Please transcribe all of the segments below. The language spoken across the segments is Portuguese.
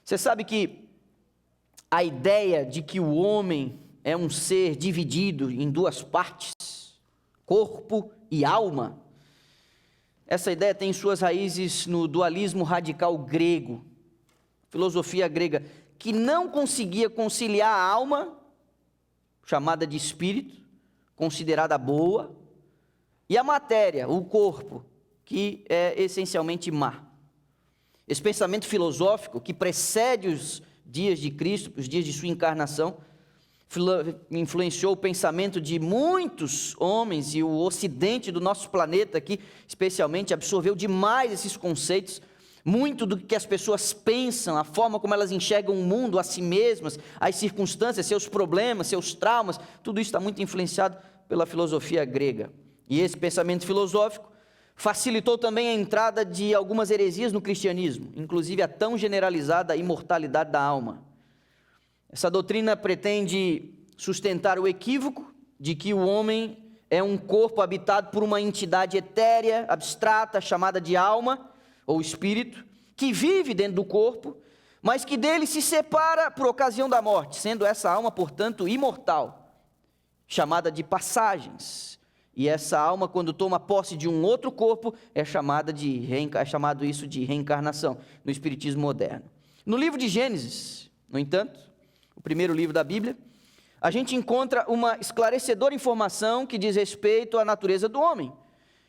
Você sabe que a ideia de que o homem é um ser dividido em duas partes, corpo e alma, essa ideia tem suas raízes no dualismo radical grego, filosofia grega, que não conseguia conciliar a alma, chamada de espírito, considerada boa, e a matéria, o corpo, que é essencialmente má. Esse pensamento filosófico que precede os dias de Cristo, os dias de sua encarnação, influenciou o pensamento de muitos homens, e o ocidente do nosso planeta aqui, especialmente, absorveu demais esses conceitos. Muito do que as pessoas pensam, a forma como elas enxergam o mundo, a si mesmas, as circunstâncias, seus problemas, seus traumas, tudo isso está muito influenciado pela filosofia grega. E esse pensamento filosófico facilitou também a entrada de algumas heresias no cristianismo, inclusive a tão generalizada imortalidade da alma. Essa doutrina pretende sustentar o equívoco de que o homem é um corpo habitado por uma entidade etérea, abstrata, chamada de alma ou espírito, que vive dentro do corpo, mas que dele se separa por ocasião da morte, sendo essa alma, portanto, imortal, chamada de passagens. E essa alma, quando toma posse de um outro corpo, é chamado isso de reencarnação, no espiritismo moderno. No livro de Gênesis, no entanto, o primeiro livro da Bíblia, a gente encontra uma esclarecedora informação que diz respeito à natureza do homem,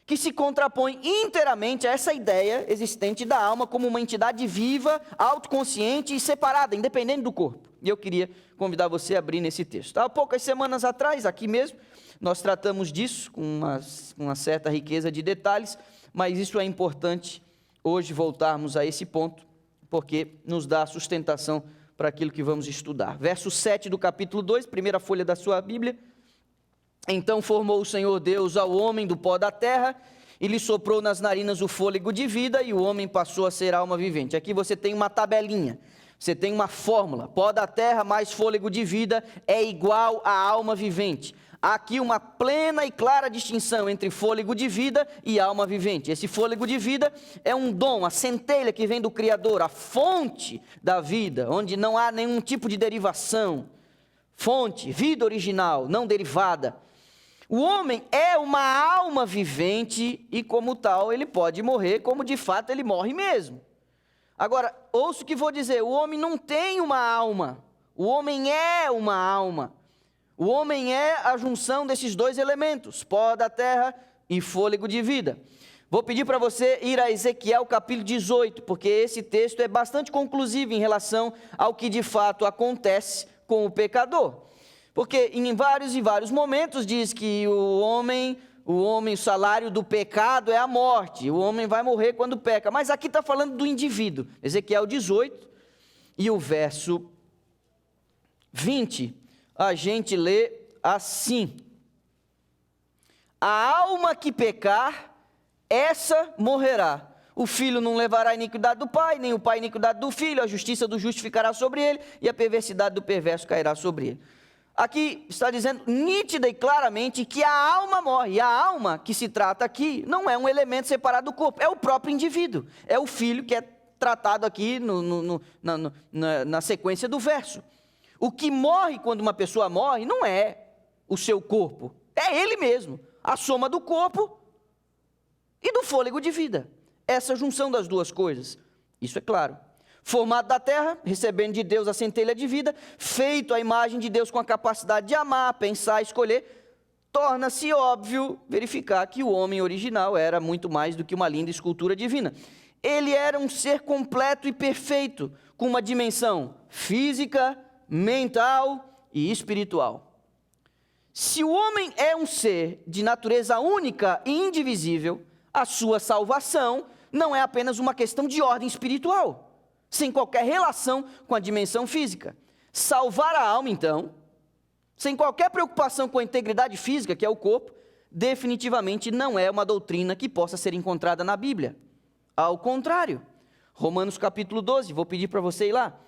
que se contrapõe inteiramente a essa ideia existente da alma como uma entidade viva, autoconsciente e separada, independente do corpo. E eu queria convidar você a abrir nesse texto. Há poucas semanas atrás, aqui mesmo, nós tratamos disso com uma certa riqueza de detalhes, mas isso é importante hoje voltarmos a esse ponto, porque nos dá sustentação para aquilo que vamos estudar. Verso 7 do capítulo 2, primeira folha da sua Bíblia. Então formou o Senhor Deus ao homem do pó da terra, e lhe soprou nas narinas o fôlego de vida, e o homem passou a ser alma vivente. Aqui você tem uma tabelinha, você tem uma fórmula: pó da terra mais fôlego de vida é igual a alma vivente. Há aqui uma plena e clara distinção entre fôlego de vida e alma vivente. Esse fôlego de vida é um dom, a centelha que vem do Criador, a fonte da vida, onde não há nenhum tipo de derivação. Fonte, vida original, não derivada. O homem é uma alma vivente e, como tal, ele pode morrer, como de fato ele morre mesmo. Agora, ouça o que vou dizer: o homem não tem uma alma, o homem é uma alma. O homem é a junção desses dois elementos, pó da terra e fôlego de vida. Vou pedir para você ir a Ezequiel capítulo 18, porque esse texto é bastante conclusivo em relação ao que de fato acontece com o pecador. Porque em vários e vários momentos diz que o salário do pecado é a morte, o homem vai morrer quando peca. Mas aqui está falando do indivíduo. Ezequiel 18 e o verso 20, a gente lê assim: a alma que pecar, essa morrerá. O filho não levará a iniquidade do pai, nem o pai a iniquidade do filho. A justiça do justo ficará sobre ele, e a perversidade do perverso cairá sobre ele. Aqui está dizendo nítida e claramente que a alma morre. E a alma que se trata aqui não é um elemento separado do corpo, é o próprio indivíduo. É o filho que é tratado aqui na sequência do verso. O que morre quando uma pessoa morre não é o seu corpo, é ele mesmo, a soma do corpo e do fôlego de vida. Essa junção das duas coisas, isso é claro. Formado da terra, recebendo de Deus a centelha de vida, feito à imagem de Deus com a capacidade de amar, pensar, escolher, torna-se óbvio verificar que o homem original era muito mais do que uma linda escultura divina. Ele era um ser completo e perfeito, com uma dimensão física, mental e espiritual. Se o homem é um ser de natureza única e indivisível, a sua salvação não é apenas uma questão de ordem espiritual, sem qualquer relação com a dimensão física. Salvar a alma, então, sem qualquer preocupação com a integridade física, que é o corpo, definitivamente não é uma doutrina que possa ser encontrada na Bíblia. Ao contrário, Romanos capítulo 12, vou pedir para você ir lá,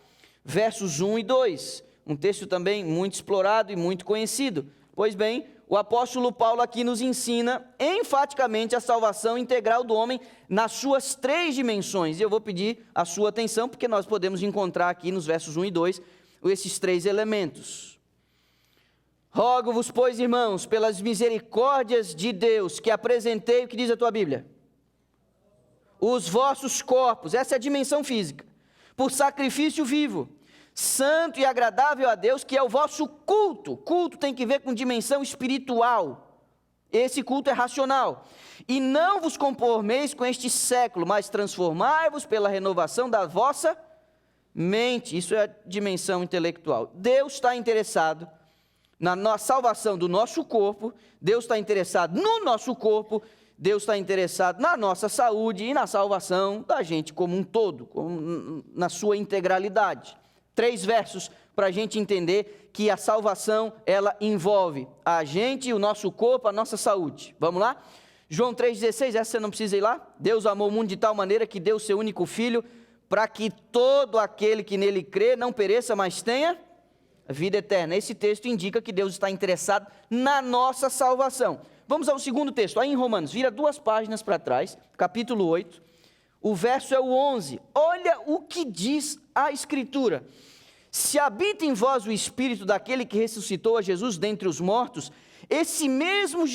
versos 1 e 2, um texto também muito explorado e muito conhecido. Pois bem, o apóstolo Paulo aqui nos ensina enfaticamente a salvação integral do homem nas suas 3 dimensões. E eu vou pedir a sua atenção, porque nós podemos encontrar aqui nos versos 1 e 2 esses 3 elementos. Rogo-vos, pois, irmãos, pelas misericórdias de Deus, que apresentei, o que diz a tua Bíblia? Os vossos corpos, essa é a dimensão física, por sacrifício vivo, santo e agradável a Deus, que é o vosso culto. Culto tem que ver com dimensão espiritual. Esse culto é racional. E não vos conformeis com este século, mas transformai-vos pela renovação da vossa mente. Isso é a dimensão intelectual. Deus está interessado na salvação do nosso corpo, Deus está interessado no nosso corpo, Deus está interessado na nossa saúde e na salvação da gente como um todo, na sua integralidade. 3 versos para a gente entender que a salvação, ela envolve a gente, o nosso corpo, a nossa saúde. Vamos lá? João 3,16, essa você não precisa ir lá? Deus amou o mundo de tal maneira que deu o seu único filho, para que todo aquele que nele crê não pereça, mas tenha vida eterna. Esse texto indica que Deus está interessado na nossa salvação. Vamos ao segundo texto, aí em Romanos, vira 2 páginas para trás, capítulo 8, o verso é o 11. Olha o que diz a Escritura: se habita em vós o Espírito daquele que ressuscitou a Jesus dentre os mortos, esse mesmo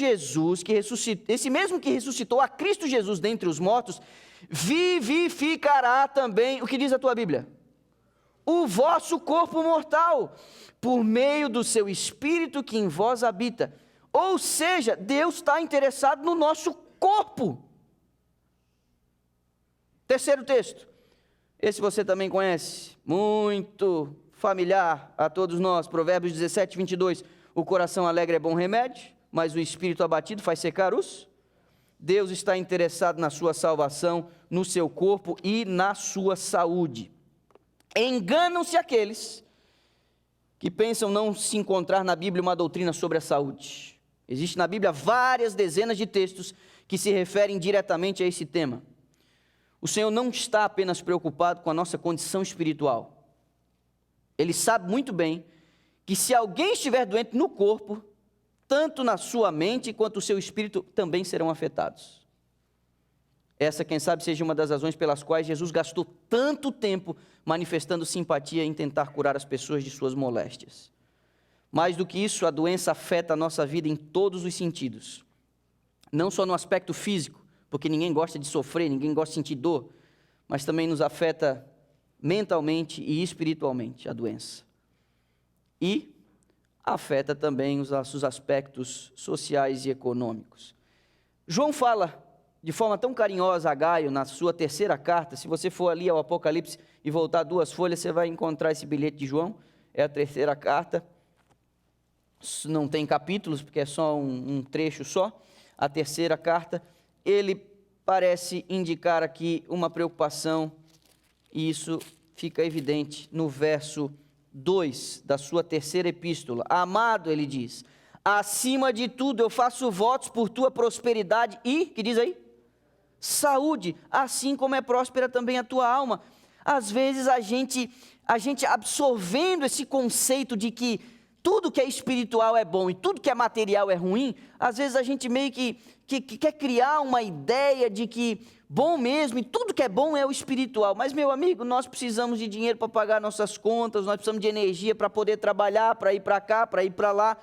que ressuscitou a Cristo Jesus dentre os mortos, vivificará também, o que diz a tua Bíblia? O vosso corpo mortal, por meio do seu Espírito que em vós habita. Ou seja, Deus está interessado no nosso corpo. Terceiro texto, esse você também conhece, muito familiar a todos nós, Provérbios 17, 22, o coração alegre é bom remédio, mas o espírito abatido faz secar os. Deus está interessado na sua salvação, no seu corpo e na sua saúde. Enganam-se aqueles que pensam não se encontrar na Bíblia uma doutrina sobre a saúde. Existe na Bíblia várias dezenas de textos que se referem diretamente a esse tema. O Senhor não está apenas preocupado com a nossa condição espiritual. Ele sabe muito bem que se alguém estiver doente no corpo, tanto na sua mente quanto o seu espírito também serão afetados. Essa, quem sabe, seja uma das razões pelas quais Jesus gastou tanto tempo manifestando simpatia em tentar curar as pessoas de suas moléstias. Mais do que isso, a doença afeta a nossa vida em todos os sentidos. Não só no aspecto físico, porque ninguém gosta de sofrer, ninguém gosta de sentir dor, mas também nos afeta mentalmente e espiritualmente a doença. E afeta também os nossos aspectos sociais e econômicos. João fala de forma tão carinhosa a Gaio na sua 3ª carta. Se você for ali ao Apocalipse e voltar 2 folhas, você vai encontrar esse bilhete de João. É a 3ª carta. Não tem capítulos, porque é só um trecho só. A 3ª carta, ele parece indicar aqui uma preocupação, e isso fica evidente no verso 2 da sua 3ª epístola. Amado, ele diz, acima de tudo eu faço votos por tua prosperidade e, que diz aí? Saúde, assim como é próspera também a tua alma. Às vezes a gente absorvendo esse conceito de que tudo que é espiritual é bom e tudo que é material é ruim, às vezes a gente meio que quer criar uma ideia de que bom mesmo, e tudo que é bom é o espiritual. Mas, meu amigo, nós precisamos de dinheiro para pagar nossas contas, nós precisamos de energia para poder trabalhar, para ir para cá, para ir para lá.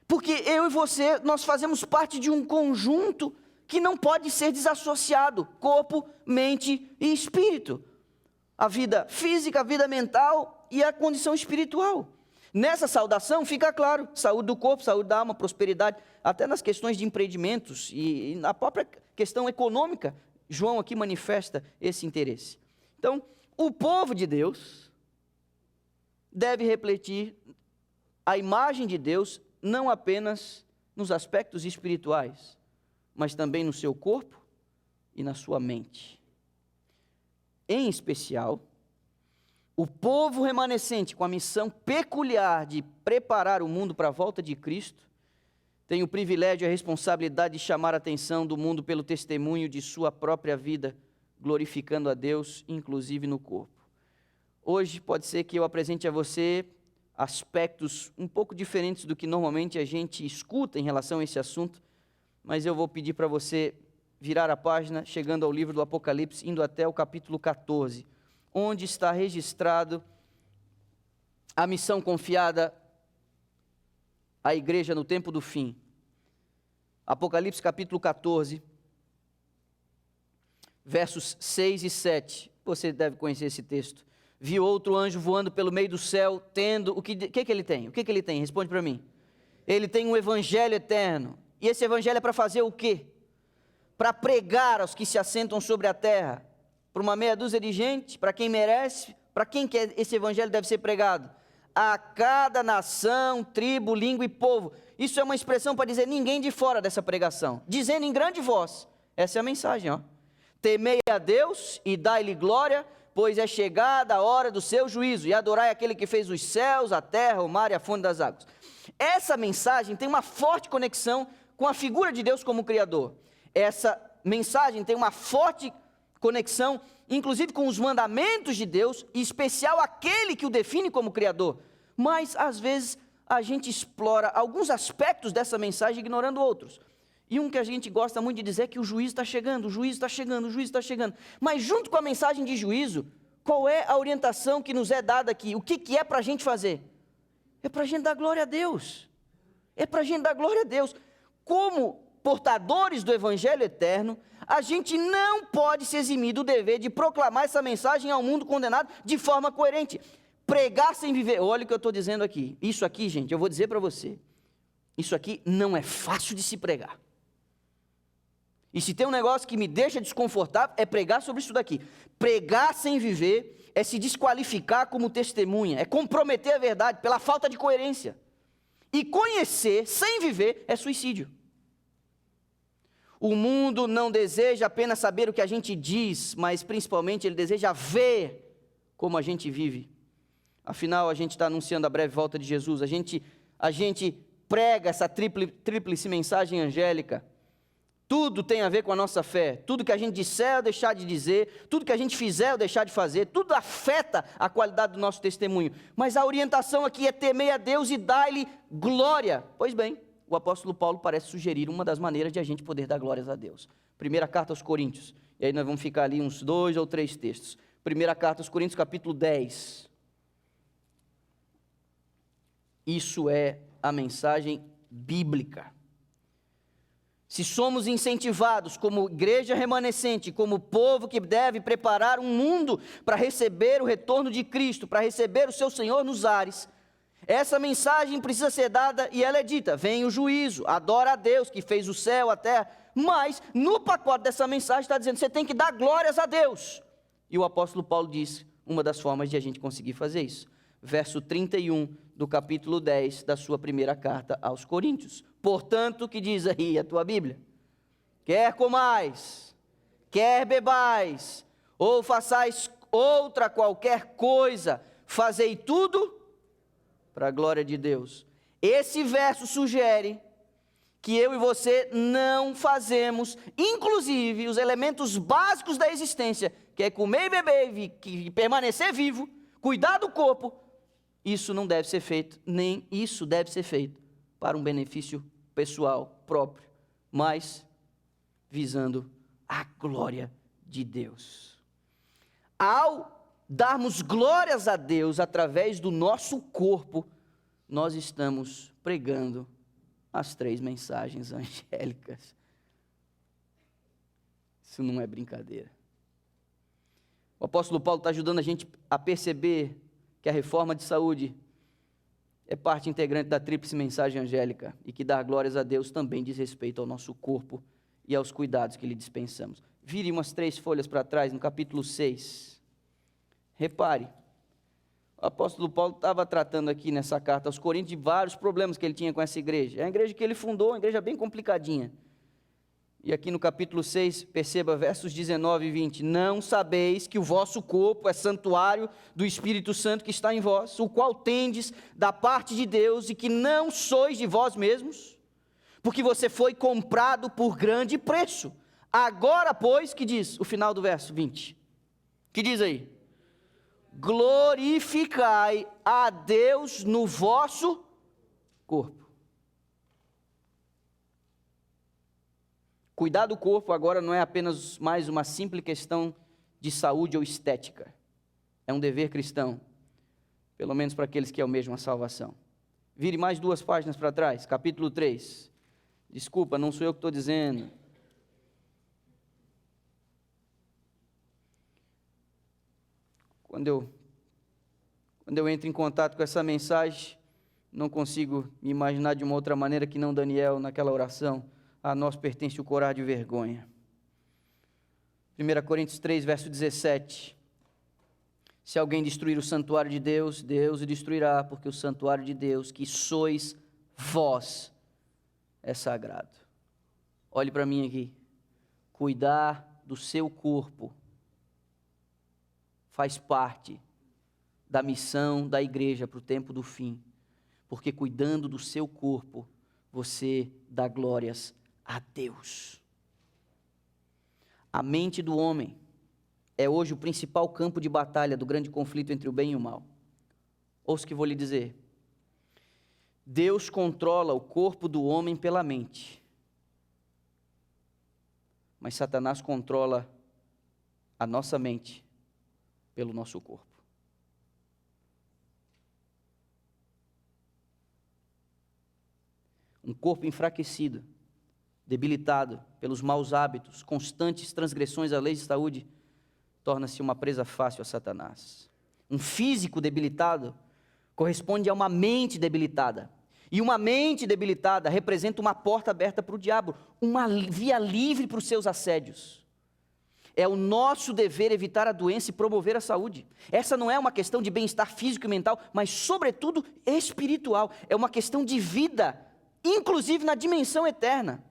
Porque eu e você, nós fazemos parte de um conjunto que não pode ser desassociado, corpo, mente e espírito. A vida física, a vida mental e a condição espiritual. Nessa saudação fica claro, saúde do corpo, saúde da alma, prosperidade, até nas questões de empreendimentos e na própria questão econômica, João aqui manifesta esse interesse. Então, o povo de Deus deve refletir a imagem de Deus não apenas nos aspectos espirituais, mas também no seu corpo e na sua mente. Em especial, o povo remanescente, com a missão peculiar de preparar o mundo para a volta de Cristo, tem o privilégio e a responsabilidade de chamar a atenção do mundo pelo testemunho de sua própria vida, glorificando a Deus, inclusive no corpo. Hoje pode ser que eu apresente a você aspectos um pouco diferentes do que normalmente a gente escuta em relação a esse assunto, mas eu vou pedir para você virar a página, chegando ao livro do Apocalipse, indo até o capítulo 14, onde está registrado a missão confiada à igreja no tempo do fim. Apocalipse capítulo 14, versos 6 e 7. Você deve conhecer esse texto. Vi outro anjo voando pelo meio do céu, tendo... O que ele tem? O que ele tem? Responde para mim. Ele tem um evangelho eterno. E esse evangelho é para fazer o quê? Para pregar aos que se assentam sobre a terra. Para uma meia dúzia de gente, para quem merece. Para quem que esse evangelho deve ser pregado? A cada nação, tribo, língua e povo. Isso é uma expressão para dizer ninguém de fora dessa pregação. Dizendo em grande voz. Essa é a mensagem, ó. Temei a Deus e dai-lhe glória, pois é chegada a hora do seu juízo, e adorai aquele que fez os céus, a terra, o mar e a fonte das águas. Essa mensagem tem uma forte conexão com a figura de Deus como Criador. Essa mensagem tem uma forte conexão, inclusive com os mandamentos de Deus, em especial aquele que o define como Criador. Mas, às vezes, a gente explora alguns aspectos dessa mensagem, ignorando outros. E um que a gente gosta muito de dizer é que o juízo está chegando, o juízo está chegando, o juízo está chegando. Mas junto com a mensagem de juízo, qual é a orientação que nos é dada aqui? O que é para a gente fazer? É para a gente dar glória a Deus. É para a gente dar glória a Deus. Como portadores do Evangelho eterno, a gente não pode se eximir do dever de proclamar essa mensagem ao mundo condenado de forma coerente. Pregar sem viver. Olha o que eu estou dizendo aqui. Isso aqui, gente, eu vou dizer para você. Isso aqui não é fácil de se pregar. E se tem um negócio que me deixa desconfortável, é pregar sobre isso daqui. Pregar sem viver é se desqualificar como testemunha, é comprometer a verdade pela falta de coerência. E conhecer sem viver é suicídio. O mundo não deseja apenas saber o que a gente diz, mas principalmente ele deseja ver como a gente vive. Afinal, a gente está anunciando a breve volta de Jesus, a gente prega essa tríplice mensagem angélica. Tudo tem a ver com a nossa fé. Tudo que a gente disser ou deixar de dizer, tudo que a gente fizer ou deixar de fazer, tudo afeta a qualidade do nosso testemunho. Mas a orientação aqui é temer a Deus e dar-lhe glória. Pois bem, o apóstolo Paulo parece sugerir uma das maneiras de a gente poder dar glórias a Deus. Primeira carta aos Coríntios. E aí nós vamos ficar ali uns 2 ou 3 textos. Primeira carta aos Coríntios, capítulo 10. Isso é a mensagem bíblica. Se somos incentivados como igreja remanescente, como povo que deve preparar um mundo para receber o retorno de Cristo, para receber o seu Senhor nos ares, essa mensagem precisa ser dada e ela é dita: vem o juízo, adora a Deus que fez o céu, a terra. Mas no pacote dessa mensagem está dizendo: você tem que dar glórias a Deus. E o apóstolo Paulo diz uma das formas de a gente conseguir fazer isso. Verso 31 do capítulo 10 da sua primeira carta aos Coríntios. Portanto, o que diz aí a tua Bíblia? Quer comais, quer bebais, ou façais outra qualquer coisa, fazei tudo para a glória de Deus. Esse verso sugere que eu e você não fazemos, inclusive, os elementos básicos da existência, que é comer e beber, que permanecer vivo, cuidar do corpo. Isso não deve ser feito, nem isso deve ser feito para um benefício pessoal próprio, mas visando a glória de Deus. Ao darmos glórias a Deus através do nosso corpo, nós estamos pregando as 3 mensagens angélicas. Isso não é brincadeira. O apóstolo Paulo está ajudando a gente a perceber que a reforma de saúde é parte integrante da tríplice mensagem angélica e que dar glórias a Deus também diz respeito ao nosso corpo e aos cuidados que lhe dispensamos. Vire umas 3 folhas para trás, no capítulo 6. Repare, o apóstolo Paulo estava tratando aqui nessa carta aos Coríntios de vários problemas que ele tinha com essa igreja. É a igreja que ele fundou, uma igreja bem complicadinha. E aqui no capítulo 6, perceba versos 19 e 20. Não sabeis que o vosso corpo é santuário do Espírito Santo que está em vós, o qual tendes da parte de Deus e que não sois de vós mesmos, porque você foi comprado por grande preço. Agora, pois, que diz o final do verso 20? Que diz aí? glorificai a Deus no vosso corpo. Cuidar do corpo agora não é apenas mais uma simples questão de saúde ou estética. É um dever cristão, pelo menos para aqueles que almejam a salvação. Vire mais 2 páginas para trás, capítulo 3. Desculpa, não sou eu que estou dizendo. Quando eu entro em contato com essa mensagem, não consigo me imaginar de uma outra maneira que não Daniel naquela oração: a nós pertence o corar de vergonha. 1 Coríntios 3, verso 17. Se alguém destruir o santuário de Deus, Deus o destruirá, porque o santuário de Deus, que sois vós, é sagrado. Olhe para mim aqui. Cuidar do seu corpo faz parte da missão da igreja para o tempo do fim, porque cuidando do seu corpo, você dá glórias a Deus. A mente do homem é hoje o principal campo de batalha do grande conflito entre o bem e o mal. Ouça o que vou lhe dizer. Deus controla o corpo do homem pela mente, mas Satanás controla a nossa mente pelo nosso corpo. Um corpo enfraquecido, debilitado pelos maus hábitos, constantes transgressões à lei de saúde, torna-se uma presa fácil a Satanás. Um físico debilitado corresponde a uma mente debilitada. E uma mente debilitada representa uma porta aberta para o diabo, uma via livre para os seus assédios. É o nosso dever evitar a doença e promover a saúde. Essa não é uma questão de bem-estar físico e mental, mas sobretudo espiritual. É uma questão de vida, inclusive na dimensão eterna.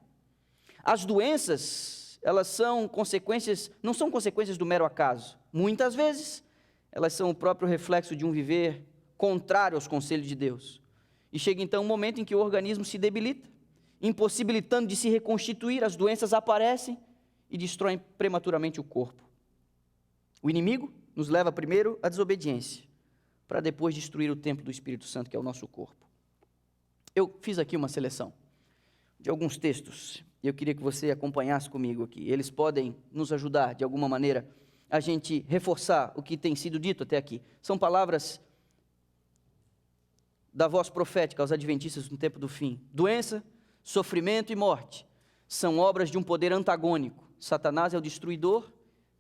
As doenças, elas são consequências, não são consequências do mero acaso. Muitas vezes, elas são o próprio reflexo de um viver contrário aos conselhos de Deus. E chega então um momento em que o organismo se debilita, impossibilitando de se reconstituir, as doenças aparecem e destroem prematuramente o corpo. O inimigo nos leva primeiro à desobediência, para depois destruir o templo do Espírito Santo, que é o nosso corpo. Eu fiz aqui uma seleção de alguns textos, e eu queria que você acompanhasse comigo aqui. Eles podem nos ajudar, de alguma maneira, a gente reforçar o que tem sido dito até aqui. São palavras da voz profética aos adventistas no tempo do fim. Doença, sofrimento e morte são obras de um poder antagônico. Satanás é o destruidor,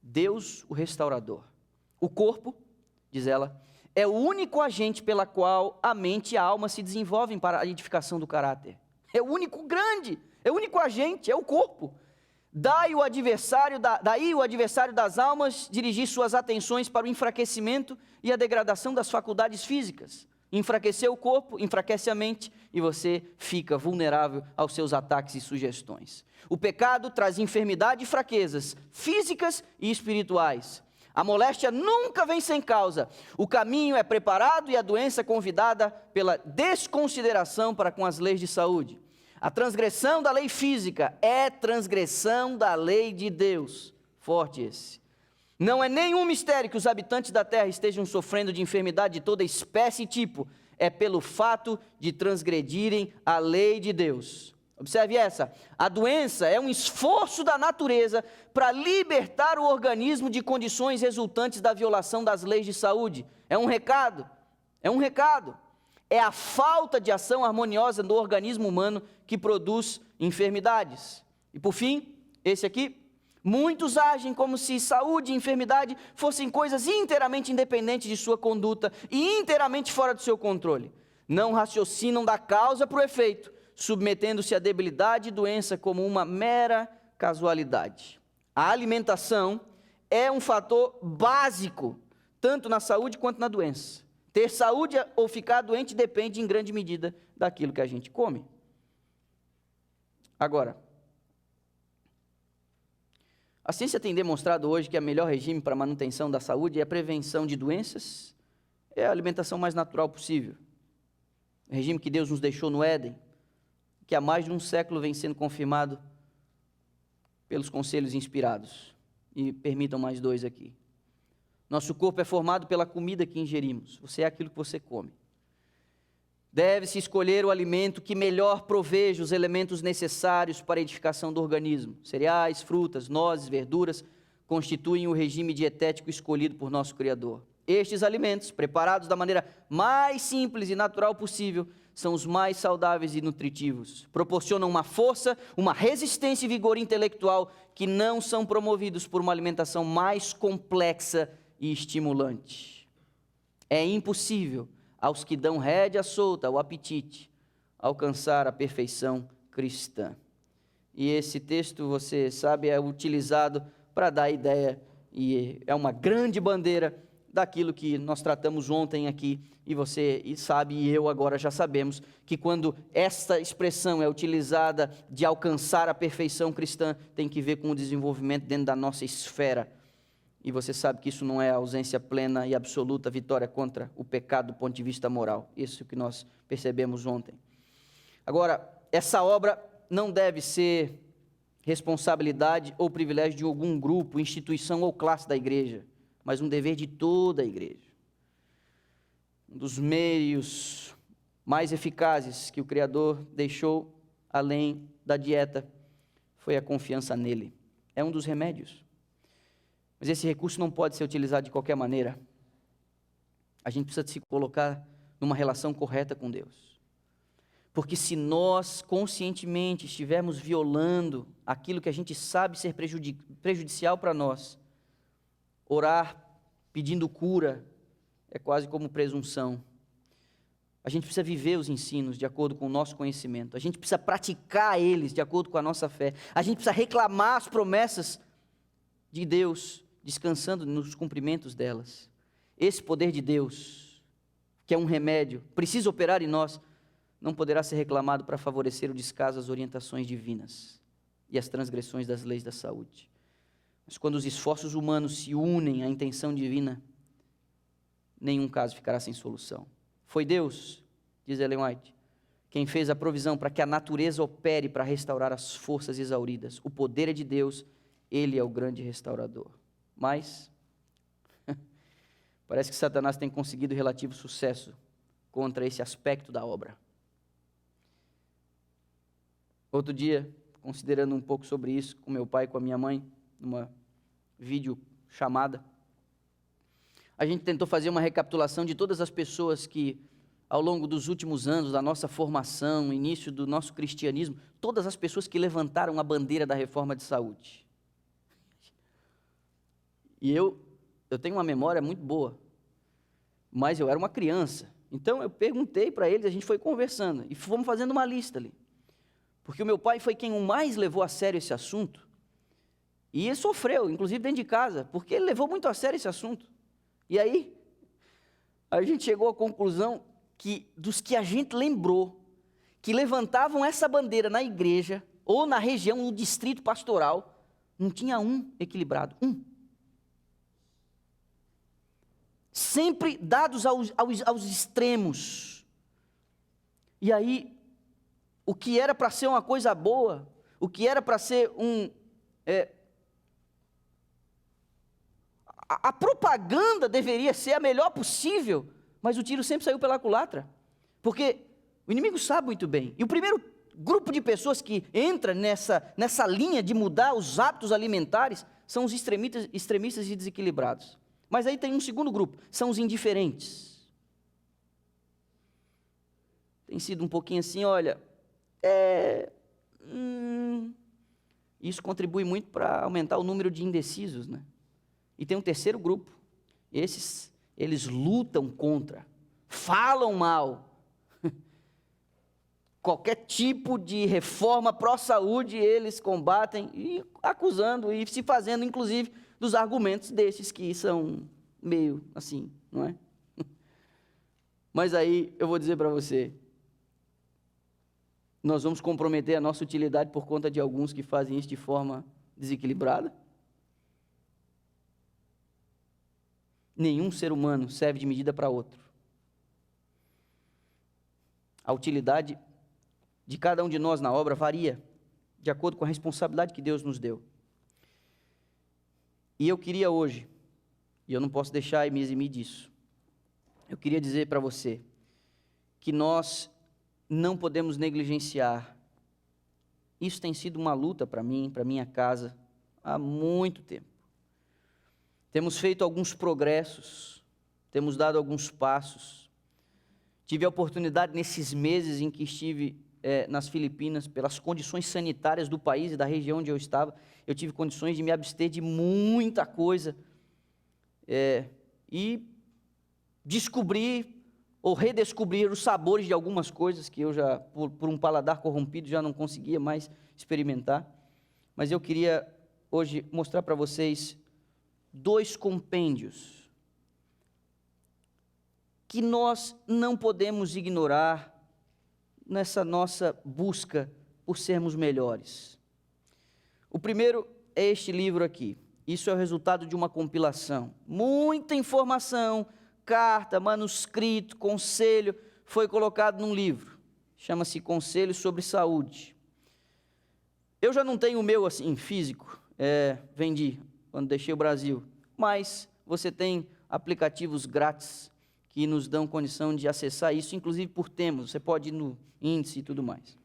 Deus o restaurador. O corpo, diz ela, é o único agente pela qual a mente e a alma se desenvolvem para a edificação do caráter. É o único grande, é o único agente, é o corpo. Daí o adversário das almas dirigir suas atenções para o enfraquecimento e a degradação das faculdades físicas. Enfraquecer o corpo, enfraquece a mente e você fica vulnerável aos seus ataques e sugestões. O pecado traz enfermidade e fraquezas físicas e espirituais. A moléstia nunca vem sem causa. O caminho é preparado e a doença convidada pela desconsideração para com as leis de saúde. A transgressão da lei física é transgressão da lei de Deus. Forte esse. Não é nenhum mistério que os habitantes da terra estejam sofrendo de enfermidade de toda espécie e tipo. É pelo fato de transgredirem a lei de Deus. Observe essa. A doença é um esforço da natureza para libertar o organismo de condições resultantes da violação das leis de saúde. É um recado. É a falta de ação harmoniosa do organismo humano que produz enfermidades. E por fim, esse aqui. Muitos agem como se saúde e enfermidade fossem coisas inteiramente independentes de sua conduta e inteiramente fora do seu controle. Não raciocinam da causa para o efeito, submetendo-se à debilidade e doença como uma mera casualidade. A alimentação é um fator básico, tanto na saúde quanto na doença. Ter saúde ou ficar doente depende em grande medida daquilo que a gente come. Agora, a ciência tem demonstrado hoje que o melhor regime para a manutenção da saúde e a prevenção de doenças é a alimentação mais natural possível. O regime que Deus nos deixou no Éden, que há mais de um século vem sendo confirmado pelos conselhos inspirados. E permitam mais 2 aqui. Nosso corpo é formado pela comida que ingerimos. Você é aquilo que você come. Deve-se escolher o alimento que melhor proveja os elementos necessários para a edificação do organismo. Cereais, frutas, nozes, verduras constituem o regime dietético escolhido por nosso Criador. Estes alimentos, preparados da maneira mais simples e natural possível, são os mais saudáveis e nutritivos. Proporcionam uma força, uma resistência e vigor intelectual que não são promovidos por uma alimentação mais complexa e estimulante. É impossível aos que dão rédea solta ao apetite alcançar a perfeição cristã. E esse texto, você sabe, é utilizado para dar a ideia, e é uma grande bandeira daquilo que nós tratamos ontem aqui, e você sabe, e eu agora já sabemos, que quando esta expressão é utilizada de alcançar a perfeição cristã, tem que ver com o desenvolvimento dentro da nossa esfera. E você sabe que isso não é a ausência plena e absoluta vitória contra o pecado do ponto de vista moral. Isso que nós percebemos ontem. Agora, essa obra não deve ser responsabilidade ou privilégio de algum grupo, instituição ou classe da igreja, mas um dever de toda a igreja. Um dos meios mais eficazes que o Criador deixou, além da dieta, foi a confiança nele. É um dos remédios. Mas esse recurso não pode ser utilizado de qualquer maneira. A gente precisa se colocar numa relação correta com Deus. Porque se nós conscientemente estivermos violando aquilo que a gente sabe ser prejudicial para nós, orar pedindo cura é quase como presunção. A gente precisa viver os ensinos de acordo com o nosso conhecimento. A gente precisa praticar eles de acordo com a nossa fé. A gente precisa reclamar as promessas de Deus, descansando nos cumprimentos delas. Esse poder de Deus, que é um remédio, precisa operar em nós, não poderá ser reclamado para favorecer o descaso às orientações divinas e às transgressões das leis da saúde. Mas quando os esforços humanos se unem à intenção divina, nenhum caso ficará sem solução. Foi Deus, diz Ellen White, quem fez a provisão para que a natureza opere para restaurar as forças exauridas. O poder é de Deus, Ele é o grande restaurador. Mas parece que Satanás tem conseguido relativo sucesso contra esse aspecto da obra. Outro dia, considerando um pouco sobre isso com meu pai e com a minha mãe, numa videochamada, a gente tentou fazer uma recapitulação de todas as pessoas que, ao longo dos últimos anos da nossa formação, início do nosso cristianismo, todas as pessoas que levantaram a bandeira da reforma de saúde. E eu tenho uma memória muito boa, mas eu era uma criança. Então eu perguntei para eles, a gente foi conversando, e fomos fazendo uma lista ali. Porque o meu pai foi quem mais levou a sério esse assunto, e ele sofreu, inclusive dentro de casa, porque ele levou muito a sério esse assunto. E aí, a gente chegou à conclusão que dos que a gente lembrou, que levantavam essa bandeira na igreja, ou na região, no distrito pastoral, não tinha um equilibrado, um. Sempre dados aos extremos. E aí, o que era para ser uma coisa boa, o que era para ser a propaganda deveria ser a melhor possível, mas o tiro sempre saiu pela culatra, porque o inimigo sabe muito bem. E o primeiro grupo de pessoas que entra nessa linha de mudar os hábitos alimentares são os extremistas e desequilibrados. Mas aí tem um segundo grupo, são os indiferentes. Tem sido um pouquinho assim, olha, isso contribui muito para aumentar o número de indecisos, né? E tem um terceiro grupo, esses, eles lutam contra, falam mal. Qualquer tipo de reforma pró-saúde, eles combatem, e acusando, e se fazendo, inclusive, dos argumentos desses que são meio assim, não é? Mas aí, eu vou dizer para você, nós vamos comprometer a nossa utilidade por conta de alguns que fazem isso de forma desequilibrada? Nenhum ser humano serve de medida para outro. A utilidade de cada um de nós na obra varia de acordo com a responsabilidade que Deus nos deu. E eu queria hoje, E eu não posso deixar e me eximir disso. Eu queria dizer para você que nós não podemos negligenciar. Isso tem sido uma luta para mim, para minha casa, há muito tempo. Temos feito alguns progressos, temos dado alguns passos. Tive a oportunidade nesses meses em que estive nas Filipinas, pelas condições sanitárias do país e da região onde eu estava, eu tive condições de me abster de muita coisa e descobrir ou redescobrir os sabores de algumas coisas que eu já, por um paladar corrompido, já não conseguia mais experimentar. Mas eu queria hoje mostrar para vocês 2 compêndios que nós não podemos ignorar nessa nossa busca por sermos melhores. O primeiro é este livro aqui. Isso é o resultado de uma compilação. Muita informação, carta, manuscrito, conselho, foi colocado num livro. Chama-se Conselho sobre Saúde. Eu já não tenho o meu assim, físico, vendi quando deixei o Brasil, mas você tem aplicativos grátis que nos dão condição de acessar isso, inclusive por temas, você pode ir no índice e tudo mais.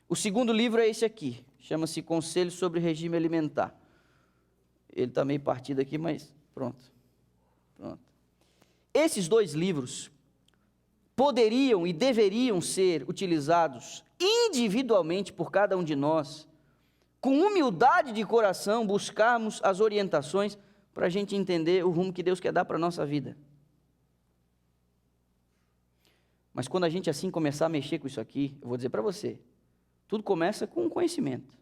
O segundo livro é esse aqui, chama-se Conselho sobre Regime Alimentar. Ele está meio partido aqui, mas pronto. Esses 2 livros poderiam e deveriam ser utilizados individualmente por cada um de nós, com humildade de coração, buscarmos as orientações para a gente entender o rumo que Deus quer dar para a nossa vida. Mas quando a gente assim começar a mexer com isso aqui, eu vou dizer para você, tudo começa com conhecimento.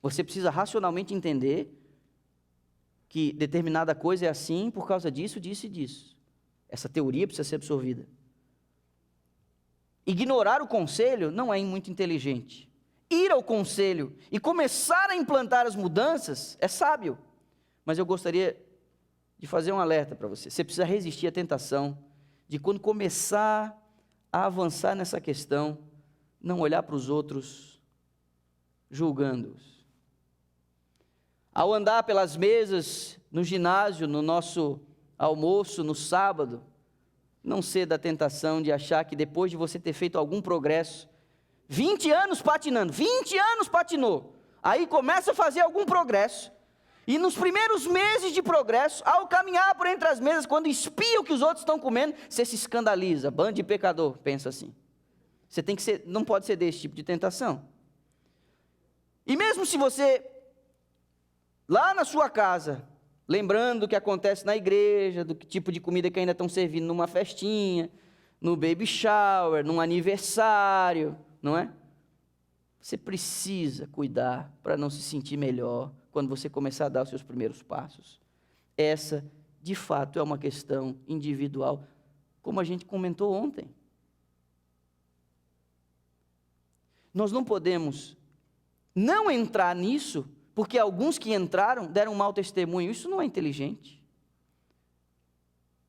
Você precisa racionalmente entender que determinada coisa é assim por causa disso, disso e disso. Essa teoria precisa ser absorvida. Ignorar o conselho não é muito inteligente. Ir ao conselho e começar a implantar as mudanças é sábio. Mas eu gostaria de fazer um alerta para você. Você precisa resistir à tentação de, quando começar a avançar nessa questão, não olhar para os outros julgando-os. Ao andar pelas mesas no ginásio, no nosso almoço, no sábado, não ceda à tentação de achar que depois de você ter feito algum progresso, 20 anos patinando, 20 anos patinou, aí começa a fazer algum progresso, e nos primeiros meses de progresso, ao caminhar por entre as mesas, quando espia o que os outros estão comendo, você se escandaliza, bando de pecador, pensa assim. Você tem que ser, não pode ser desse tipo de tentação. E mesmo se você, lá na sua casa, lembrando do que acontece na igreja, do tipo de comida que ainda estão servindo numa festinha, no baby shower, num aniversário, não é? Você precisa cuidar para não se sentir melhor quando você começar a dar os seus primeiros passos. Essa, de fato, é uma questão individual, como a gente comentou ontem. Nós não podemos não entrar nisso, porque alguns que entraram deram um mau testemunho. Isso não é inteligente.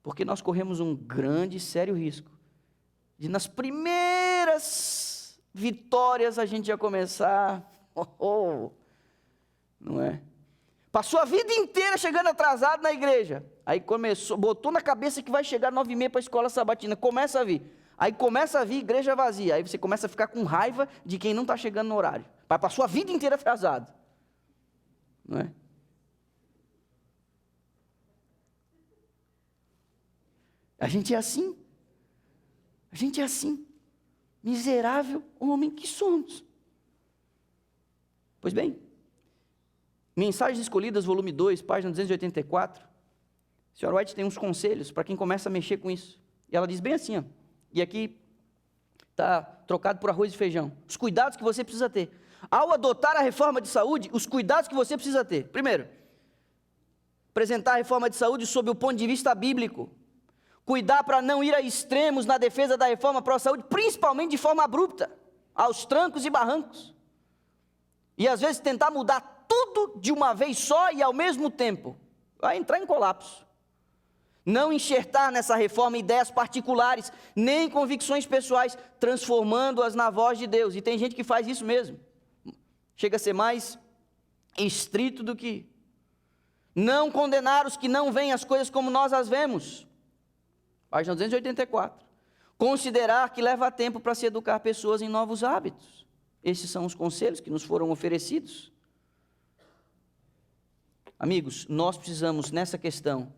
Porque nós corremos um grande e sério risco de, nas primeiras vitórias, a gente já começar, não é? Passou a vida inteira chegando atrasado na igreja, aí começou, botou na cabeça que vai chegar 9h30 para a escola sabatina, começa a vir, aí começa a vir igreja vazia, aí você começa a ficar com raiva de quem não está chegando no horário, passou a vida inteira atrasado, não é? A gente é assim, miserável homem que somos. Pois bem, Mensagens Escolhidas, volume 2, página 284, a senhora White tem uns conselhos para quem começa a mexer com isso, e ela diz bem assim, ó, e aqui está trocado por arroz e feijão, os cuidados que você precisa ter, ao adotar a reforma de saúde, os cuidados que você precisa ter. Primeiro, apresentar a reforma de saúde sob o ponto de vista bíblico, cuidar para não ir a extremos na defesa da reforma pró-saúde, principalmente de forma abrupta, aos trancos e barrancos, e às vezes tentar mudar tudo de uma vez só e ao mesmo tempo, vai entrar em colapso. Não enxertar nessa reforma ideias particulares, nem convicções pessoais, transformando-as na voz de Deus, e tem gente que faz isso mesmo, chega a ser mais estrito do que... Não condenar os que não veem as coisas como nós as vemos. Página 284. Considerar que leva tempo para se educar pessoas em novos hábitos. Esses são os conselhos que nos foram oferecidos. Amigos, nós precisamos, nessa questão,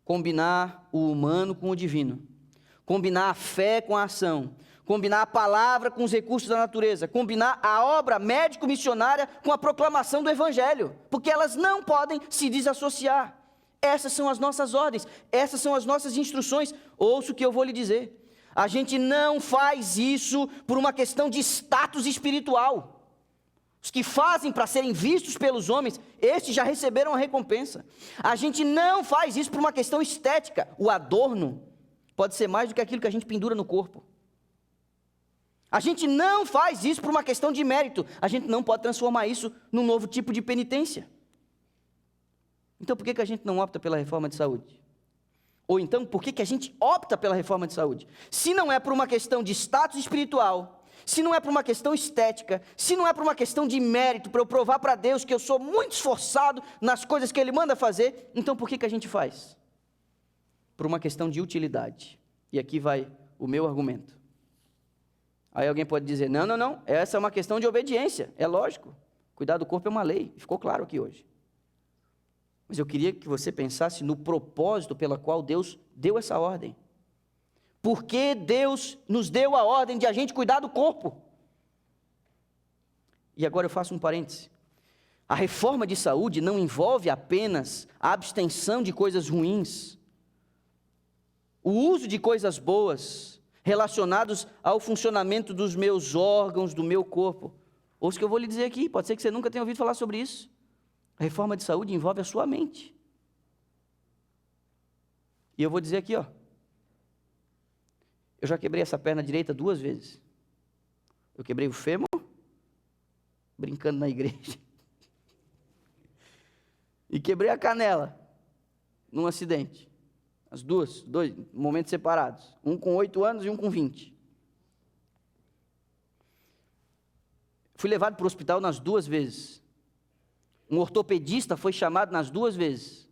combinar o humano com o divino. Combinar a fé com a ação. Combinar a palavra com os recursos da natureza. Combinar a obra médico-missionária com a proclamação do Evangelho. Porque elas não podem se desassociar. Essas são as nossas ordens. Essas são as nossas instruções. Ouça o que eu vou lhe dizer. A gente não faz isso por uma questão de status espiritual. Os que fazem para serem vistos pelos homens, estes já receberam a recompensa. A gente não faz isso por uma questão estética. O adorno pode ser mais do que aquilo que a gente pendura no corpo. A gente não faz isso por uma questão de mérito. A gente não pode transformar isso num novo tipo de penitência. Então por que a gente não opta pela reforma de saúde? Ou então, por que a gente opta pela reforma de saúde? Se não é por uma questão de status espiritual, se não é por uma questão estética, se não é por uma questão de mérito, para eu provar para Deus que eu sou muito esforçado nas coisas que Ele manda fazer, então por que a gente faz? Por uma questão de utilidade. E aqui vai o meu argumento. Aí alguém pode dizer, não, essa é uma questão de obediência, é lógico. Cuidar do corpo é uma lei, ficou claro aqui hoje. Mas eu queria que você pensasse no propósito pela qual Deus deu essa ordem. Por que Deus nos deu a ordem de a gente cuidar do corpo? E agora eu faço um parêntese. A reforma de saúde não envolve apenas a abstenção de coisas ruins, o uso de coisas boas, relacionados ao funcionamento dos meus órgãos, do meu corpo. Ouça o que eu vou lhe dizer aqui, pode ser que você nunca tenha ouvido falar sobre isso. A reforma de saúde envolve a sua mente. E eu vou dizer aqui, ó. Eu já quebrei essa perna direita 2 vezes. Eu quebrei o fêmur, brincando na igreja. E quebrei a canela, num acidente. As dois momentos separados. Um com 8 anos e um com 20. Fui levado para o hospital nas 2 vezes. Um ortopedista foi chamado nas 2 vezes.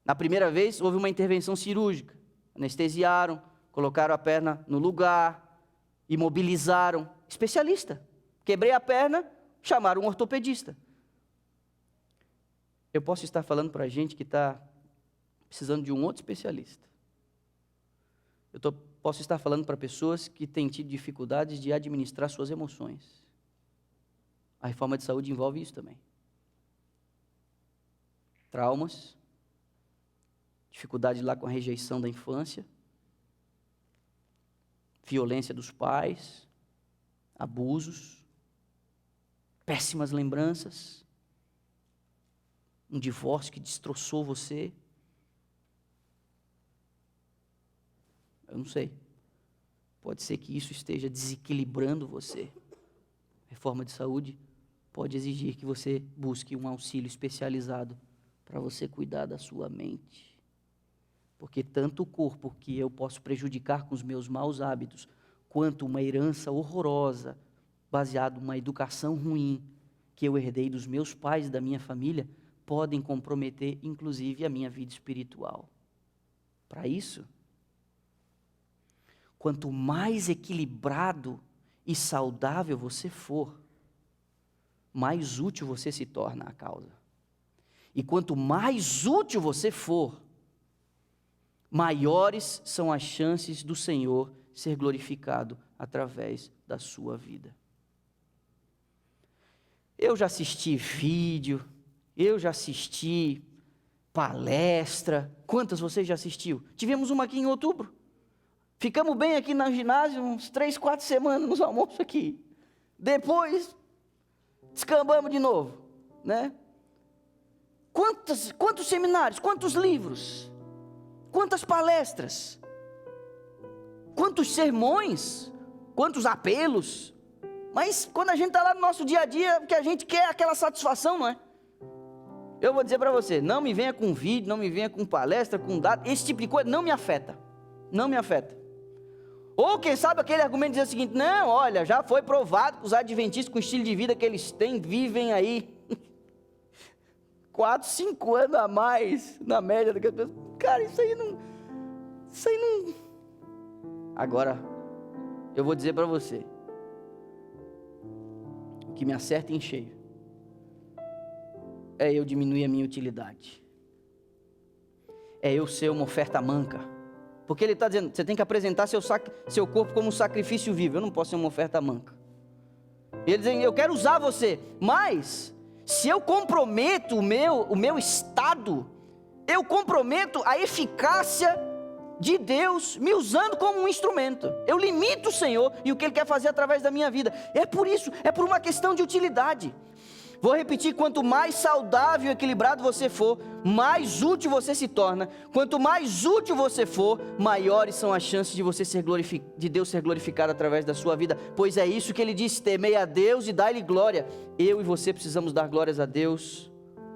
Na primeira vez, houve uma intervenção cirúrgica. Anestesiaram, colocaram a perna no lugar, imobilizaram. Especialista. Quebrei a perna, chamaram um ortopedista. Eu posso estar falando para gente que está precisando de um outro especialista. Posso estar falando para pessoas que têm tido dificuldades de administrar suas emoções. A reforma de saúde envolve isso também. Traumas, dificuldade lá com a rejeição da infância, violência dos pais, abusos, péssimas lembranças, um divórcio que destroçou você. Eu não sei. Pode ser que isso esteja desequilibrando você. Reforma de saúde pode exigir que você busque um auxílio especializado para você cuidar da sua mente. Porque tanto o corpo que eu posso prejudicar com os meus maus hábitos, quanto uma herança horrorosa, baseada numa educação ruim, que eu herdei dos meus pais e da minha família, podem comprometer, inclusive, a minha vida espiritual. Para isso, quanto mais equilibrado e saudável você for, mais útil você se torna à causa. E quanto mais útil você for, maiores são as chances do Senhor ser glorificado através da sua vida. Eu já assisti vídeo, eu já assisti palestra. Quantas você já assistiu? Tivemos uma aqui em outubro. Ficamos bem aqui no ginásio, uns 3, 4 semanas nos almoços aqui. Depois, descambamos de novo, né? Quantos seminários, quantos livros, quantas palestras, quantos sermões, quantos apelos. Mas quando a gente está lá no nosso dia a dia, o que a gente quer é aquela satisfação, não é? Eu vou dizer para você, não me venha com vídeo, não me venha com palestra, com dado, esse tipo de coisa não me afeta, não me afeta. Ou quem sabe aquele argumento diz o seguinte, não, olha, já foi provado que os adventistas com o estilo de vida que eles têm, vivem aí 4, 5 anos a mais na média daquelas pessoas. Cara, isso aí não. Agora, eu vou dizer para você, o que me acerta em cheio é eu diminuir a minha utilidade, é eu ser uma oferta manca, porque ele está dizendo, você tem que apresentar seu corpo como um sacrifício vivo. Eu não posso ser uma oferta manca. Ele diz, eu quero usar você, mas se eu comprometo o meu estado, eu comprometo a eficácia de Deus me usando como um instrumento. Eu limito o Senhor e o que Ele quer fazer através da minha vida. É por isso, é por uma questão de utilidade. Vou repetir, quanto mais saudável e equilibrado você for, mais útil você se torna. Quanto mais útil você for, maiores são as chances de Deus ser glorificado através da sua vida. Pois é isso que Ele disse, temei a Deus e dai-lhe glória. Eu e você precisamos dar glórias a Deus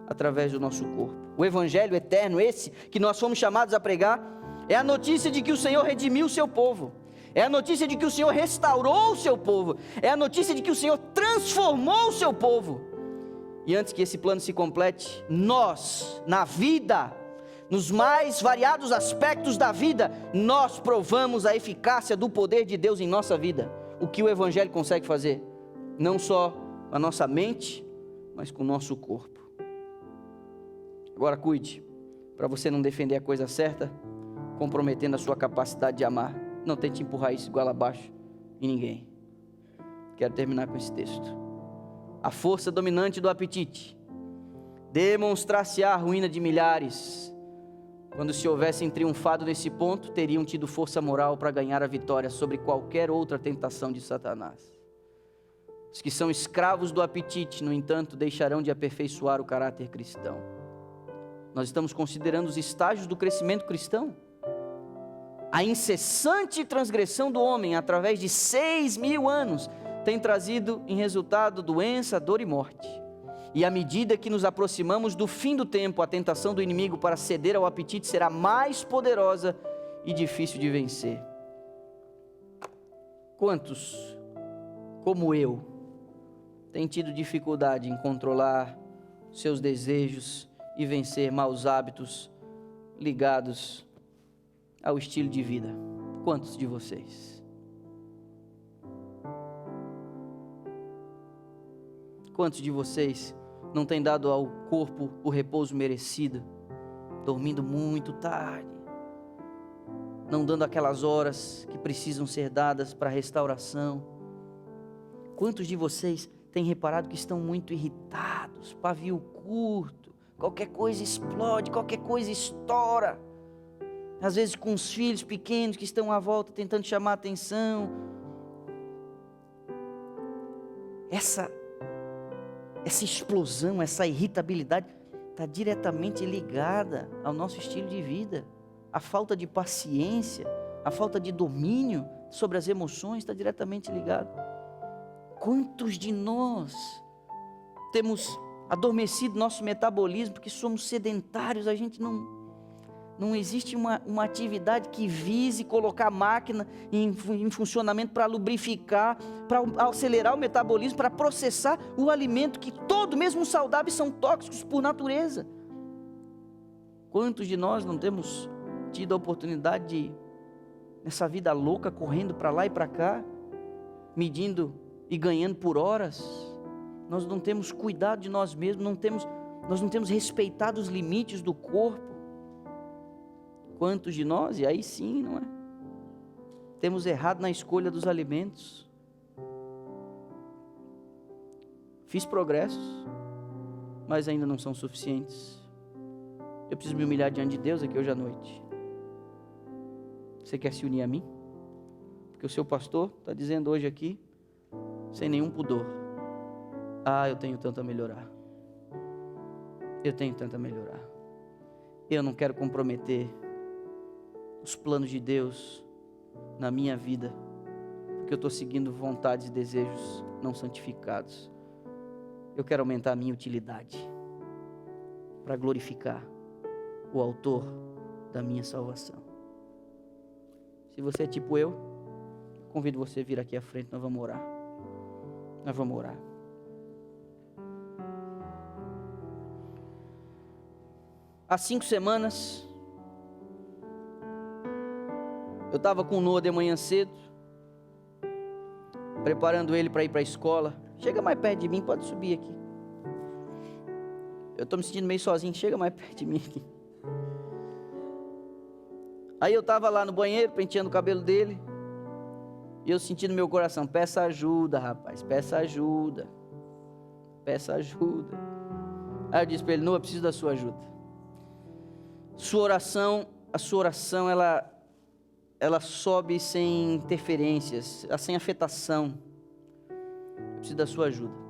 através do nosso corpo. O Evangelho eterno, esse que nós fomos chamados a pregar, é a notícia de que o Senhor redimiu o seu povo. É a notícia de que o Senhor restaurou o seu povo. É a notícia de que o Senhor transformou o seu povo. E antes que esse plano se complete, nós, na vida, nos mais variados aspectos da vida, nós provamos a eficácia do poder de Deus em nossa vida. O que o Evangelho consegue fazer, não só com a nossa mente, mas com o nosso corpo. Agora cuide, para você não defender a coisa certa, comprometendo a sua capacidade de amar. Não tente empurrar isso igual abaixo em ninguém. Quero terminar com esse texto. A força dominante do apetite demonstrar-se-á a ruína de milhares. Quando se houvessem triunfado nesse ponto, teriam tido força moral para ganhar a vitória sobre qualquer outra tentação de Satanás. Os que são escravos do apetite, no entanto, deixarão de aperfeiçoar o caráter cristão. Nós estamos considerando os estágios do crescimento cristão. A incessante transgressão do homem, através de 6.000 anos, tem trazido em resultado doença, dor e morte. E à medida que nos aproximamos do fim do tempo, a tentação do inimigo para ceder ao apetite será mais poderosa e difícil de vencer. Quantos, como eu, têm tido dificuldade em controlar seus desejos e vencer maus hábitos ligados ao estilo de vida? Quantos de vocês? Quantos de vocês não têm dado ao corpo o repouso merecido, dormindo muito tarde, não dando aquelas horas que precisam ser dadas para a restauração? Quantos de vocês têm reparado que estão muito irritados, pavio curto, qualquer coisa explode, qualquer coisa estoura? Às vezes com os filhos pequenos que estão à volta tentando chamar a atenção. Essa explosão, essa irritabilidade está diretamente ligada ao nosso estilo de vida. A falta de paciência, a falta de domínio sobre as emoções está diretamente ligado. Quantos de nós temos adormecido nosso metabolismo porque somos sedentários? A gente não existe uma atividade que vise colocar a máquina em funcionamento para lubrificar, para acelerar o metabolismo, para processar o alimento que todo, mesmo saudáveis, são tóxicos por natureza. Quantos de nós não temos tido a oportunidade de, nessa vida louca, correndo para lá e para cá, medindo e ganhando por horas? Nós não temos cuidado de nós mesmos, nós não temos respeitado os limites do corpo. Quantos de nós, e aí sim, não é? Temos errado na escolha dos alimentos. Fiz progressos, mas ainda não são suficientes. Eu preciso me humilhar diante de Deus aqui hoje à noite. Você quer se unir a mim? Porque o seu pastor está dizendo hoje aqui, sem nenhum pudor: eu tenho tanto a melhorar. Eu tenho tanto a melhorar. Eu não quero comprometer os planos de Deus na minha vida, porque eu estou seguindo vontades e desejos não santificados. Eu quero aumentar a minha utilidade para glorificar o autor da minha salvação. Se você é tipo eu, convido você a vir aqui à frente, nós vamos orar. Nós vamos orar. há 5 semanas, eu estava com o Noah de manhã cedo, preparando ele para ir para a escola. Chega mais perto de mim, pode subir aqui. Eu estou me sentindo meio sozinho, chega mais perto de mim aqui. Aí eu estava lá no banheiro, penteando o cabelo dele, e eu senti no meu coração, peça ajuda, rapaz, peça ajuda. Peça ajuda. Aí eu disse para ele, Noah, eu preciso da sua ajuda. A sua oração, ela sobe sem interferências, sem afetação. Eu preciso da sua ajuda.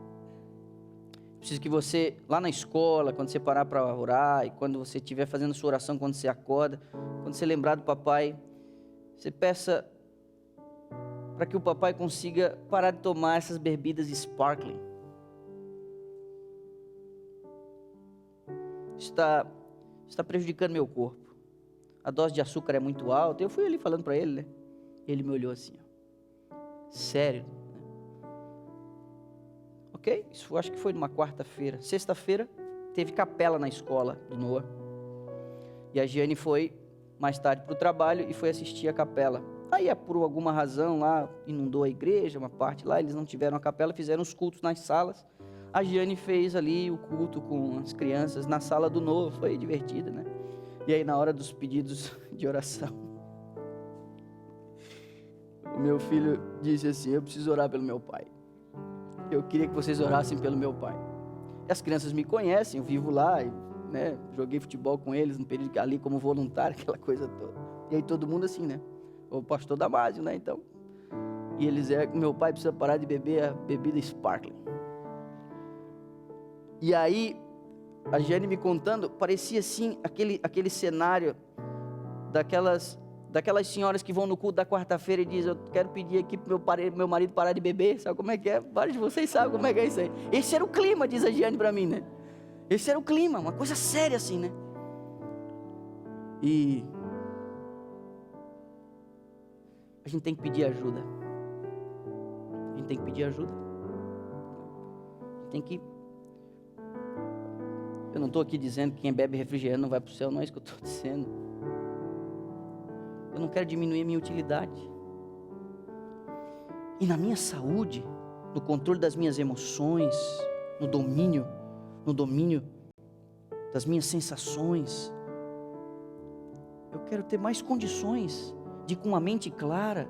Preciso que você, lá na escola, quando você parar para orar, e quando você estiver fazendo sua oração, quando você acorda, quando você lembrar do papai, você peça para que o papai consiga parar de tomar essas bebidas sparkling. Está prejudicando meu corpo. A dose de açúcar é muito alta. Eu fui ali falando para ele, né? Ele me olhou assim, ó. Sério? Ok? Isso acho que foi numa quarta-feira. Sexta-feira teve capela na escola do Noah. E a Giane foi mais tarde para o trabalho e foi assistir a capela. Aí, por alguma razão lá, inundou a igreja, uma parte lá, eles não tiveram a capela, fizeram os cultos nas salas. A Giane fez ali o culto com as crianças na sala do Noah, foi divertido, né? E aí, na hora dos pedidos de oração, o meu filho disse assim, eu preciso orar pelo meu pai. Eu queria que vocês orassem pelo meu pai. E as crianças me conhecem, eu vivo lá, né? Joguei futebol com eles no período ali como voluntário, aquela coisa toda. E aí todo mundo assim, né? O pastor Damásio, né? Então, e eles meu pai precisa parar de beber a bebida sparkling. E aí, a Giane me contando, parecia assim, aquele cenário daquelas senhoras que vão no culto da quarta-feira e dizem, eu quero pedir aqui pro meu marido parar de beber, sabe como é que é? Vários de vocês sabem como é que é isso aí. Esse era o clima, diz a Giane para mim, né? Esse era o clima, uma coisa séria assim, né? E a gente tem que pedir ajuda. A gente tem que pedir ajuda. A gente tem que... Eu não estou aqui dizendo que quem bebe refrigerante não vai para o céu, não é isso que eu estou dizendo. Eu não quero diminuir a minha utilidade. E na minha saúde, no controle das minhas emoções, no domínio das minhas sensações, eu quero ter mais condições de, com a mente clara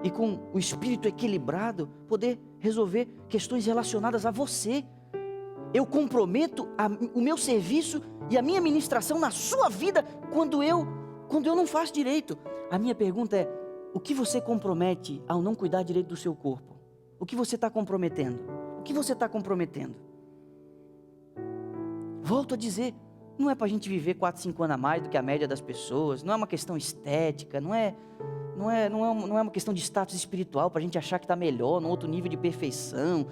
e com o espírito equilibrado, poder resolver questões relacionadas a você. Eu comprometo o meu serviço e a minha ministração na sua vida quando eu não faço direito. A minha pergunta é, o que você compromete ao não cuidar direito do seu corpo? O que você está comprometendo? O que você está comprometendo? Volto a dizer, não é para a gente viver 4, 5 anos a mais do que a média das pessoas, não é uma questão estética, não é uma questão de status espiritual para a gente achar que está melhor, num outro nível de perfeição.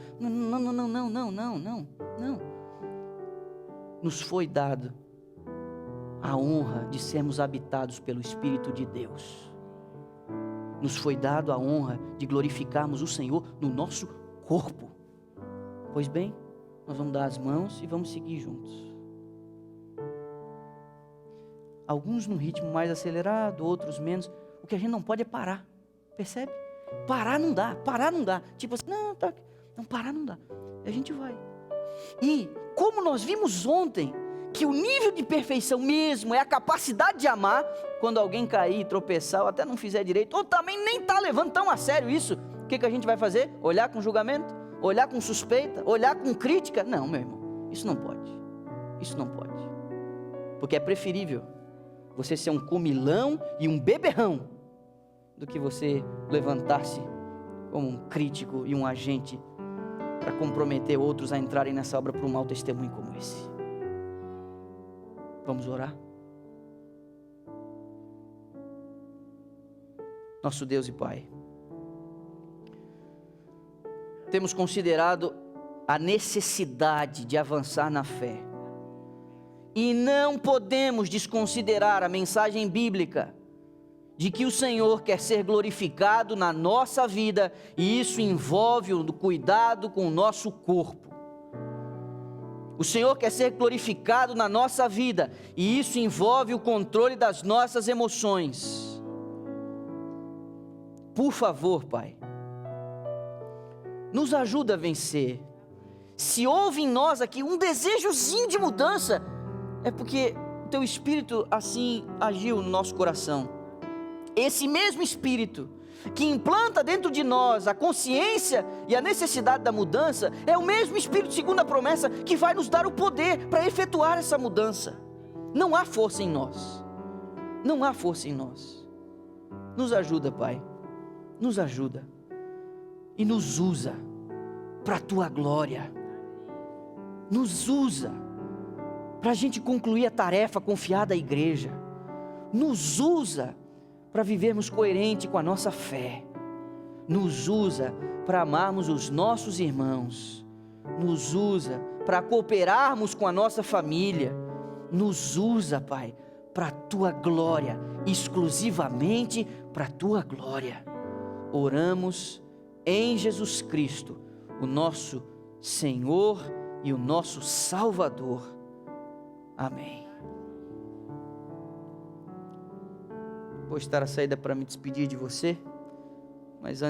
Não. Nos foi dado a honra de sermos habitados pelo Espírito de Deus. Nos foi dado a honra de glorificarmos o Senhor no nosso corpo. Pois bem, nós vamos dar as mãos e vamos seguir juntos. Alguns num ritmo mais acelerado, outros menos. O que a gente não pode é parar, percebe? Parar não dá. Tipo assim, parar não dá. A gente vai. E como nós vimos ontem, que o nível de perfeição mesmo é a capacidade de amar, quando alguém cair, tropeçar, ou até não fizer direito, ou também nem está levando tão a sério isso, o que a gente vai fazer? Olhar com julgamento? Olhar com suspeita? Olhar com crítica? Não, meu irmão, isso não pode. Porque é preferível você ser um comilão e um beberrão, do que você levantar-se como um crítico e um agente para comprometer outros a entrarem nessa obra por um mau testemunho como esse. Vamos orar? Nosso Deus e Pai, temos considerado a necessidade de avançar na fé, e não podemos desconsiderar a mensagem bíblica de que o Senhor quer ser glorificado na nossa vida, e isso envolve o cuidado com o nosso corpo. O Senhor quer ser glorificado na nossa vida, e isso envolve o controle das nossas emoções. Por favor, Pai, nos ajuda a vencer. Se houve em nós aqui um desejozinho de mudança, é porque o Teu Espírito assim agiu no nosso coração. Esse mesmo Espírito que implanta dentro de nós a consciência e a necessidade da mudança, é o mesmo Espírito, segundo a promessa, que vai nos dar o poder para efetuar essa mudança. Não há força em nós, não há força em nós. Nos ajuda, Pai, nos ajuda e nos usa para a Tua glória, nos usa para a gente concluir a tarefa confiada à igreja, nos usa para vivermos coerente com a nossa fé, nos usa para amarmos os nossos irmãos, nos usa para cooperarmos com a nossa família, nos usa, Pai, para a Tua glória, exclusivamente para a Tua glória. Oramos em Jesus Cristo, o nosso Senhor e o nosso Salvador. Amém. Vou estar a saída para me despedir de você, mas antes